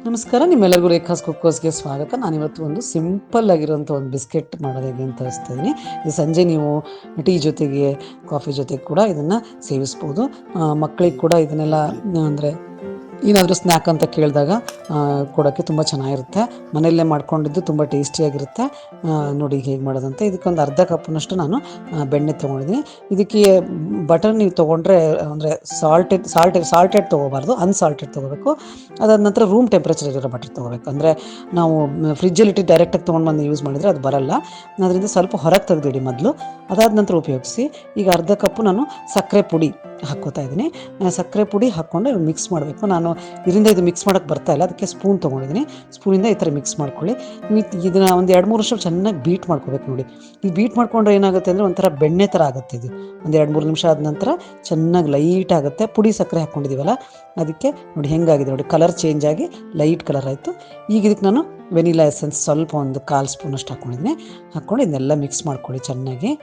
ನಮಸ್ಕಾರ, ನಿಮ್ಮೆಲ್ಲರಿಗೂ ರೇಖಾಸ್ ಕುಕ್ಕೋಸ್ಗೆ ಸ್ವಾಗತ. ನಾನಿವತ್ತು ಒಂದು ಸಿಂಪಲ್ ಆಗಿರೋಂಥ ಒಂದು ಬಿಸ್ಕೆಟ್ ಮಾಡೋದು ಹೇಗೆ ಅಂತ ತೋರಿಸ್ತಾ ಇದ್ದೀನಿ. ಇದು ಸಂಜೆ ನೀವು ಟೀ ಜೊತೆಗೆ, ಕಾಫಿ ಜೊತೆಗೆ ಕೂಡ ಇದನ್ನು ಸೇವಿಸ್ಬೋದು. ಮಕ್ಕಳಿಗೆ ಕೂಡ ಇದನ್ನೆಲ್ಲ ಅಂದರೆ ಏನಾದರೂ ಸ್ನ್ಯಾಕ್ ಅಂತ ಕೇಳಿದಾಗ ಕೊಡೋಕ್ಕೆ ತುಂಬ ಚೆನ್ನಾಗಿರುತ್ತೆ. ಮನೆಯಲ್ಲೇ ಮಾಡ್ಕೊಂಡಿದ್ದು ತುಂಬ ಟೇಸ್ಟಿಯಾಗಿರುತ್ತೆ. ನೋಡಿ ಹೇಗೆ ಮಾಡೋದಂತೆ. ಇದಕ್ಕೊಂದು ಅರ್ಧ ಕಪ್ನಷ್ಟು ನಾನು ಬೆಣ್ಣೆ ತೊಗೊಂಡಿದ್ದೀನಿ. ಇದಕ್ಕೆ ಬಟರ್ ನೀವು ತೊಗೊಂಡ್ರೆ ಅಂದರೆ ಸಾಲ್ಟೆಡ್ ತೊಗೋಬಾರ್ದು, ಅನ್ಸಾಲ್ಟೆಡ್ ತೊಗೋಬೇಕು. ಅದಾದ ನಂತರ ರೂಮ್ ಟೆಂಪ್ರೇಚರ್ ಇರೋ ಬಟರ್ ತೊಗೋಬೇಕು. ಅಂದರೆ ನಾವು ಫ್ರಿಜ್ಜಲ್ಲಿಟ್ಟು ಡೈರೆಕ್ಟಾಗಿ ತೊಗೊಂಡು ಬಂದು ಯೂಸ್ ಮಾಡಿದರೆ ಅದು ಬರಲ್ಲ. ಅದರಿಂದ ಸ್ವಲ್ಪ ಹೊರಗೆ ತೆಗೆದಿಡಿ ಮೊದಲು, ಅದಾದ ನಂತರ ಉಪಯೋಗಿಸಿ. ಈಗ ಅರ್ಧ ಕಪ್ಪು ನಾನು ಸಕ್ಕರೆ ಪುಡಿ ಹಾಕ್ಕೋತಾ ಇದ್ದೀನಿ. ಸಕ್ಕರೆ ಪುಡಿ ಹಾಕ್ಕೊಂಡು ಮಿಕ್ಸ್ ಮಾಡಬೇಕು. ನಾನು ಇದರಿಂದ ಇದು ಮಿಕ್ಸ್ ಮಾಡೋಕ್ಕೆ ಬರ್ತಾ ಇಲ್ಲ, ಅದಕ್ಕೆ ಸ್ಪೂನ್ ತೊಗೊಂಡಿದ್ದೀನಿ. ಸ್ಪೂನಿಂದ ಈ ಥರ ಮಿಕ್ಸ್ ಮಾಡ್ಕೊಳ್ಳಿ. ಇದನ್ನು ಒಂದು 2-3 ನಿಮಿಷ ಚೆನ್ನಾಗಿ ಬೀಟ್ ಮಾಡ್ಕೋಬೇಕು. ನೋಡಿ, ಇದು ಬೀಟ್ ಮಾಡ್ಕೊಂಡ್ರೆ ಏನಾಗುತ್ತೆ ಅಂದರೆ ಒಂಥರ ಬೆಣ್ಣೆ ಥರ ಆಗುತ್ತೆ. ಇದು ಒಂದು 2-3 ನಿಮಿಷ ಆದ ನಂತರ ಚೆನ್ನಾಗಿ ಲೈಟ್ ಆಗುತ್ತೆ. ಪುಡಿ ಸಕ್ಕರೆ ಹಾಕ್ಕೊಂಡಿದ್ದೀವಲ್ಲ ಅದಕ್ಕೆ ನೋಡಿ ಹೆಂಗಾಗಿದೆ ನೋಡಿ, ಕಲರ್ ಚೇಂಜ್ ಆಗಿ ಲೈಟ್ ಕಲರ್ ಆಯಿತು. ಈಗ ಇದಕ್ಕೆ ನಾನು ವೆನಿಲಾ ಎಸೆನ್ಸ್ ಸ್ವಲ್ಪ ಒಂದು 1/4 ಸ್ಪೂನಷ್ಟು ಹಾಕ್ಕೊಂಡಿದ್ದೀನಿ. ಹಾಕ್ಕೊಂಡು ಇದನ್ನೆಲ್ಲ ಮಿಕ್ಸ್ ಮಾಡ್ಕೊಳ್ಳಿ ಚೆನ್ನಾಗಿ.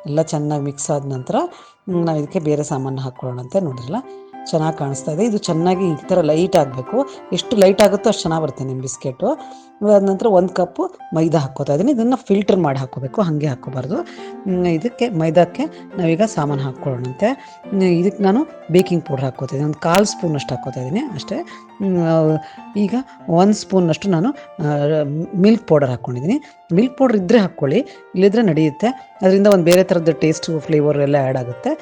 ಎಲ್ಲ ಚೆನ್ನಾಗಿ ಮಿಕ್ಸ್ ಆದ ನಂತರ ನಾವು ಇದಕ್ಕೆ ಬೇರೆ ಸಾಮಾನು ಹಾಕ್ಕೊಳ್ಳೋಣ ಅಂತ. ನೋಡಿರಲ್ಲ ಚೆನ್ನಾಗಿ ಕಾಣಿಸ್ತಾ ಇದೆ. ಇದು ಚೆನ್ನಾಗಿ ಈ ಥರ ಲೈಟ್ ಆಗಬೇಕು. ಎಷ್ಟು ಲೈಟ್ ಆಗುತ್ತೋ ಅಷ್ಟು ಚೆನ್ನಾಗಿ ಬರುತ್ತೆ ನಿಮ್ಮ ಬಿಸ್ಕೆಟು. ಅದಾದ ನಂತರ 1 ಕಪ್ಪು ಮೈದಾ ಹಾಕ್ಕೋತಾ ಇದ್ದೀನಿ. ಇದನ್ನು ಫಿಲ್ಟರ್ ಮಾಡಿ ಹಾಕ್ಕೋಬೇಕು, ಹಾಗೆ ಹಾಕ್ಕೋಬಾರ್ದು. ಇದಕ್ಕೆ ಮೈದಾಕ್ಕೆ ನಾವೀಗ ಸಾಮಾನು ಹಾಕ್ಕೊಳ್ಳೋಣಂತೆ. ಇದಕ್ಕೆ ನಾನು ಬೇಕಿಂಗ್ ಪೌಡ್ರ್ ಹಾಕ್ಕೋತಾ ಇದ್ದೀನಿ. ಒಂದು 1/4 ಸ್ಪೂನಷ್ಟು ಹಾಕ್ಕೋತಾ ಇದ್ದೀನಿ ಅಷ್ಟೇ. ಈಗ 1 ಸ್ಪೂನಷ್ಟು ನಾನು ಮಿಲ್ಕ್ ಪೌಡರ್ ಹಾಕ್ಕೊಂಡಿದ್ದೀನಿ. ಮಿಲ್ಕ್ ಪೌಡ್ರ್ ಇದ್ದರೆ ಹಾಕ್ಕೊಳ್ಳಿ, ಇಲ್ಲಿದ್ರೆ ನಡೆಯುತ್ತೆ. ಅದರಿಂದ ಒಂದು ಬೇರೆ ಥರದ ಟೇಸ್ಟು, ಫ್ಲೇವರ್ ಎಲ್ಲ ಆ್ಯಡ್ ಆಗುತ್ತೆ.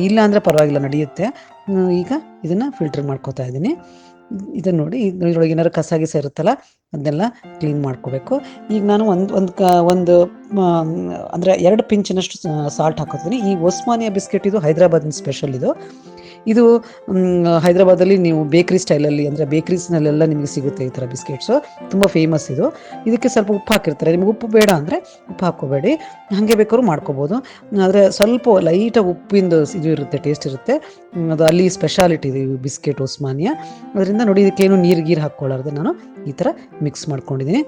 ಇಲ್ಲ ಅಂದರೆ ಪರವಾಗಿಲ್ಲ, ನಡೆಯುತ್ತೆ. ಈಗ ಇದನ್ನು ಫಿಲ್ಟರ್ ಮಾಡ್ಕೋತಾ ಇದ್ದೀನಿ. ಇದನ್ನು ನೋಡಿ, ಇದರೊಳಗೆ ಏನಾದ್ರು ಕಸ ಗಿಸ ಇರುತ್ತಲ್ಲ ಅದನ್ನೆಲ್ಲ ಕ್ಲೀನ್ ಮಾಡ್ಕೋಬೇಕು. ಈಗ ನಾನು ಒಂದು ಅಂದರೆ 2 ಪಿಂಚಿನಷ್ಟು ಸಾಲ್ಟ್ ಹಾಕೋತೀನಿ. ಈ ಒಸ್ಮಾನಿಯಾ ಬಿಸ್ಕೆಟ್ ಇದು ಹೈದರಾಬಾದಿನ ಸ್ಪೆಷಲ್. ಇದು ಹೈದರಾಬಾದಲ್ಲಿ ನೀವು ಬೇಕ್ರಿ ಸ್ಟೈಲಲ್ಲಿ, ಅಂದರೆ ಬೇಕ್ರೀಸ್ನಲ್ಲೆಲ್ಲ ನಿಮಗೆ ಸಿಗುತ್ತೆ ಈ ಥರ ಬಿಸ್ಕೆಟ್ಸು. ತುಂಬ ಫೇಮಸ್ ಇದು. ಇದಕ್ಕೆ ಸ್ವಲ್ಪ ಉಪ್ಪು ಹಾಕಿರ್ತಾರೆ. ನಿಮಗೆ ಉಪ್ಪು ಬೇಡ ಅಂದರೆ ಉಪ್ಪು ಹಾಕ್ಕೋಬೇಡಿ, ಹಾಗೆ ಬೇಕಾದ್ರೂ ಮಾಡ್ಕೋಬೋದು. ಆದರೆ ಸ್ವಲ್ಪ ಲೈಟಾಗಿ ಉಪ್ಪಿಂದು ಇದು ಇರುತ್ತೆ, ಟೇಸ್ಟ್ ಇರುತ್ತೆ. ಅದು ಅಲ್ಲಿ ಸ್ಪೆಷಾಲಿಟಿ ಇದೆ ಈ ಬಿಸ್ಕೆಟ್ ಒಸ್ಮಾನಿಯಾ. ಅದರಿಂದ ನೋಡಿ, ಇದಕ್ಕೇನು ನೀರು ಹಾಕ್ಕೊಳ್ಳಾರ್ದೆ ನಾನು ಈ ಥರ ಮಿಕ್ಸ್ ಮಾಡ್ಕೊಂಡಿದ್ದೀನಿ.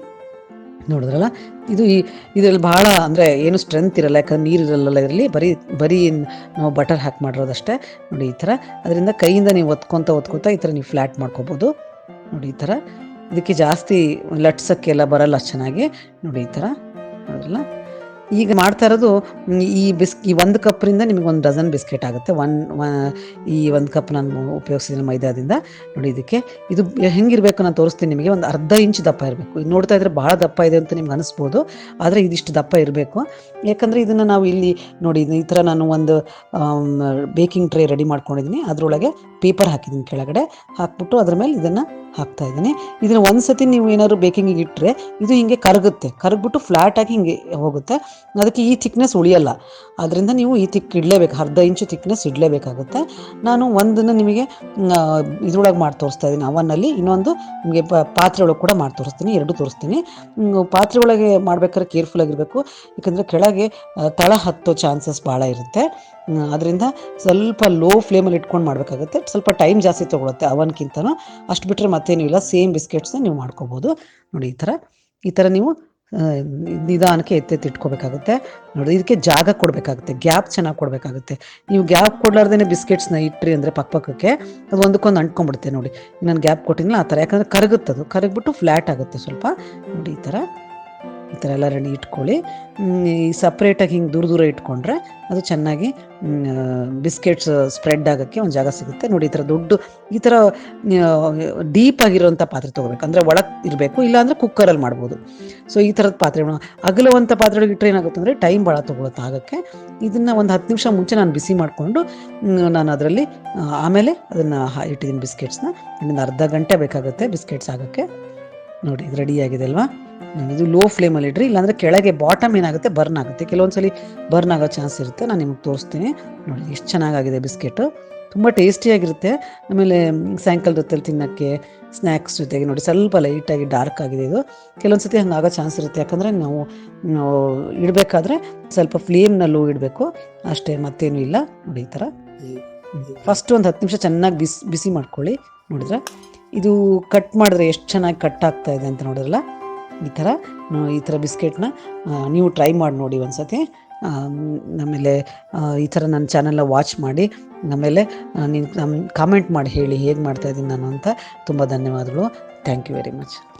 ನೋಡಿದ್ರಲ್ಲ, ಇದರಲ್ಲಿ ಭಾಳ ಅಂದರೆ ಏನು ಸ್ಟ್ರೆಂತ್ ಇರಲ್ಲ, ಯಾಕಂದ್ರೆ ನೀರು ಇರಲ್ಲ ಇದರಲ್ಲಿ. ಬರೀ ನಾವು ಬಟರ್ ಹಾಕಿ ಮಾಡಿರೋದಷ್ಟೇ. ನೋಡಿ ಈ ಥರ ಅದರಿಂದ ಕೈಯಿಂದ ನೀವು ಒತ್ಕೊತಾ ಈ ಥರ ನೀವು ಫ್ಲ್ಯಾಟ್ ಮಾಡ್ಕೋಬೋದು. ನೋಡಿ ಈ ಥರ. ಇದಕ್ಕೆ ಜಾಸ್ತಿ ಲಟ್ಸೋಕ್ಕೆಲ್ಲ ಬರಲ್ಲ ಚೆನ್ನಾಗಿ. ನೋಡಿ ಈ ಥರ ನೋಡಿರಲ್ಲ. ಈಗ ಮಾಡ್ತಾ ಇರೋದು ಈ 1 ಕಪ್ರಿಂದ ನಿಮಗೆ 1 ಡಜನ್ ಬಿಸ್ಕೆಟ್ ಆಗುತ್ತೆ. ಈ 1 ಕಪ್ ನಾನು ಉಪಯೋಗಿಸಿದ್ದೀನಿ ಮೈದಾದಿಂದ. ನೋಡಿ, ಇದಕ್ಕೆ ಇದು ಹೆಂಗಿರಬೇಕು ನಾನು ತೋರಿಸ್ತೀನಿ ನಿಮಗೆ. ಒಂದು ಅರ್ಧ ಇಂಚ್ ದಪ್ಪ ಇರಬೇಕು. ಇದು ನೋಡ್ತಾ ಇದ್ರೆ ಭಾಳ ದಪ್ಪ ಇದೆ ಅಂತ ನಿಮ್ಗೆ ಅನಿಸ್ಬೋದು, ಆದರೆ ಇದಿಷ್ಟು ದಪ್ಪ ಇರಬೇಕು. ಯಾಕಂದರೆ ಇದನ್ನು ನಾವು ಇಲ್ಲಿ ನೋಡಿ ಈ ಥರ ನಾನು ಒಂದು ಬೇಕಿಂಗ್ ಟ್ರೇ ರೆಡಿ ಮಾಡ್ಕೊಂಡಿದ್ದೀನಿ. ಅದರೊಳಗೆ ಪೇಪರ್ ಹಾಕಿದ್ದೀನಿ, ಕೆಳಗಡೆ ಹಾಕ್ಬಿಟ್ಟು ಅದ್ರ ಮೇಲೆ ಇದನ್ನು ಹಾಕ್ತಾ ಇದ್ದೀನಿ. ಇದನ್ನು ಒಂದ್ಸತಿ ನೀವು ಏನಾದ್ರು ಬೇಕಿಂಗಿಗೆ ಇಟ್ಟರೆ ಇದು ಹಿಂಗೆ ಕರಗ್ಬಿಟ್ಟು ಫ್ಲ್ಯಾಟಾಗಿ ಹಿಂಗೆ ಹೋಗುತ್ತೆ. ಅದಕ್ಕೆ ಈ ಥಿಕ್ನೆಸ್ ಉಳಿಯಲ್ಲ. ಅದರಿಂದ ನೀವು ಈ ಇಡಲೇಬೇಕು, ಅರ್ಧ ಇಂಚು ಥಿಕ್ನೆಸ್ ಇಡಲೇಬೇಕಾಗುತ್ತೆ. ನಾನು ಒಂದನ್ನು ನಿಮಗೆ ಇದ್ರೊಳಗೆ ಮಾಡಿ ತೋರಿಸ್ತಾ ಇದ್ದೀನಿ ಅವನ್ನಲ್ಲಿ, ಇನ್ನೊಂದು ನಿಮಗೆ ಪಾತ್ರೆ ಒಳಗೆ ಕೂಡ ಮಾಡಿ ತೋರಿಸ್ತೀನಿ. 2 ತೋರಿಸ್ತೀನಿ. ಪಾತ್ರೆ ಒಳಗೆ ಮಾಡ್ಬೇಕಾದ್ರೆ ಕೇರ್ಫುಲ್ ಆಗಿರಬೇಕು, ಯಾಕಂದರೆ ಕೆಳಗೆ ತಳ ಹತ್ತೋ ಚಾನ್ಸಸ್ ಭಾಳ ಇರುತ್ತೆ. ಅದರಿಂದ ಸ್ವಲ್ಪ ಲೋ ಫ್ಲೇಮಲ್ಲಿ ಇಟ್ಕೊಂಡು ಮಾಡಬೇಕಾಗುತ್ತೆ. ಸ್ವಲ್ಪ ಟೈಮ್ ಜಾಸ್ತಿ ತೊಗೊಳುತ್ತೆ ಅವನ್ಕಿಂತನೂ. ಅಷ್ಟು ಬಿಟ್ಟರೆ ಮತ್ತೇನೂ ಇಲ್ಲ, ಸೇಮ್ ಬಿಸ್ಕೆಟ್ಸ್ನ ನೀವು ಮಾಡ್ಕೋಬೋದು. ನೋಡಿ ಈ ಥರ ನೀವು ನಿಧಾನಕ್ಕೆ ಇಟ್ಕೋಬೇಕಾಗುತ್ತೆ. ನೋಡಿ, ಇದಕ್ಕೆ ಜಾಗ ಕೊಡಬೇಕಾಗುತ್ತೆ, ಗ್ಯಾಪ್ ಚೆನ್ನಾಗಿ ಕೊಡಬೇಕಾಗುತ್ತೆ. ನೀವು ಗ್ಯಾಪ್ ಕೊಡಲಾರ್ದೇ ಬಿಸ್ಕೆಟ್ಸ್ನ ಇಟ್ರಿ ಅಂದರೆ ಪಕ್ಕಕ್ಕೆ ಅದು ಒಂದಕ್ಕೊಂದು ಅಂಟ್ಕೊಂಡ್ಬಿಡುತ್ತೆ. ನೋಡಿ, ನಾನು ಗ್ಯಾಪ್ ಕೊಟ್ಟಿಲ್ಲ ಆ ಥರ, ಯಾಕಂದರೆ ಕರಗುತ್ತದು, ಕರಗ್ಬಿಟ್ಟು ಫ್ಲ್ಯಾಟ್ ಆಗುತ್ತೆ ಸ್ವಲ್ಪ. ನೋಡಿ ಈ ಥರ ಎಲ್ಲ ರೆಡಿ ಇಟ್ಕೊಳ್ಳಿ. ಈ ಸಪ್ರೇಟಾಗಿ ಹಿಂಗೆ ದೂರ ಇಟ್ಕೊಂಡ್ರೆ ಅದು ಚೆನ್ನಾಗಿ ಬಿಸ್ಕೆಟ್ಸ್ ಸ್ಪ್ರೆಡ್ ಆಗೋಕ್ಕೆ ಒಂದು ಜಾಗ ಸಿಗುತ್ತೆ. ನೋಡಿ, ಈ ಥರ ಡೀಪ್ ಆಗಿರೋಂಥ ಪಾತ್ರೆ ತೊಗೋಬೇಕು, ಅಂದರೆ ಒಳಗೆ ಇರಬೇಕು. ಇಲ್ಲಾಂದರೆ ಕುಕ್ಕರಲ್ಲಿ ಮಾಡ್ಬೋದು. ಸೊ ಈ ಥರದ ಪಾತ್ರೆ, ಅಗಲವಂಥ ಪಾತ್ರೆಗಳಿಗೆ ಇಟ್ಟರೆ ಏನಾಗುತ್ತೆ ಅಂದರೆ ಟೈಮ್ ಭಾಳ ತೊಗೊಳುತ್ತೆ ಆಗೋಕ್ಕೆ. ಇದನ್ನು ಒಂದು 10 ನಿಮಿಷ ಮುಂಚೆ ನಾನು ಬಿಸಿ ಮಾಡಿಕೊಂಡು ನಾನು ಅದರಲ್ಲಿ ಆಮೇಲೆ ಅದನ್ನು ಇಟ್ಟಿದ್ದೀನಿ ಬಿಸ್ಕೆಟ್ಸ್ನ. ಇನ್ನೊಂದು ಅರ್ಧ ಗಂಟೆ ಬೇಕಾಗುತ್ತೆ ಬಿಸ್ಕೆಟ್ಸ್ ಆಗೋಕ್ಕೆ. ನೋಡಿ, ಇದು ರೆಡಿ ಆಗಿದೆ ಅಲ್ವಾ. ಇದು ಲೋ ಫ್ಲೇಮಲ್ಲಿ ಇಡ್ರಿ, ಇಲ್ಲಾಂದರೆ ಕೆಳಗೆ ಬಾಟಮ್ ಏನಾಗುತ್ತೆ, ಬರ್ನ್ ಆಗುತ್ತೆ. ಕೆಲವೊಂದ್ಸಲಿ ಬರ್ನ್ ಆಗೋ ಚಾನ್ಸ್ ಇರುತ್ತೆ. ನಾನು ನಿಮಗೆ ತೋರಿಸ್ತೀನಿ. ನೋಡಿ, ಎಷ್ಟು ಚೆನ್ನಾಗಾಗಿದೆ ಬಿಸ್ಕೆಟು, ತುಂಬ ಟೇಸ್ಟಿಯಾಗಿರುತ್ತೆ. ಆಮೇಲೆ ಸಾಯಂಕಾಲದ ಹೊತ್ತಲ್ಲಿ ತಿನ್ನೋಕ್ಕೆ, ಸ್ನ್ಯಾಕ್ಸ್ ಜೊತೆಗೆ ನೋಡಿ ಸ್ವಲ್ಪ ಲೈಟಾಗಿ ಡಾರ್ಕ್ ಆಗಿದೆ ಇದು. ಕೆಲವೊಂದ್ಸತಿ ಹಂಗೆ ಆಗೋ ಚಾನ್ಸ್ ಇರುತ್ತೆ, ಯಾಕಂದರೆ ನಾವು ಇಡಬೇಕಾದ್ರೆ ಸ್ವಲ್ಪ ಫ್ಲೇಮ್ನಲ್ಲೂ ಇಡಬೇಕು ಅಷ್ಟೇ, ಮತ್ತೇನು ಇಲ್ಲ. ನೋಡಿ, ಈ ಥರ ಫಸ್ಟ್ ಒಂದು 10 ನಿಮಿಷ ಚೆನ್ನಾಗಿ ಬಿಸಿ ಮಾಡ್ಕೊಳ್ಳಿ. ನೋಡಿದ್ರೆ ಇದು ಕಟ್ ಮಾಡಿದ್ರೆ ಎಷ್ಟು ಚೆನ್ನಾಗಿ ಕಟ್ ಆಗ್ತಾ ಇದೆ ಅಂತ ನೋಡಿದ್ರಲ್ಲ. ಈ ಥರ ಬಿಸ್ಕೆಟ್ನ ನೀವು ಟ್ರೈ ಮಾಡಿ ನೋಡಿ ಒಂದ್ಸತಿ. ಆಮೇಲೆ ಈ ಥರ ನನ್ನ ಚಾನಲ್ನ ವಾಚ್ ಮಾಡಿ ಆಮೇಲೆ ನೀನು ಕಾಮೆಂಟ್ ಮಾಡಿ ಹೇಳಿ ಹೇಗೆ ಮಾಡ್ತಾಯಿದ್ದೀನಿ ನಾನು ಅಂತ. ತುಂಬ ಧನ್ಯವಾದಗಳು. Thank you very much.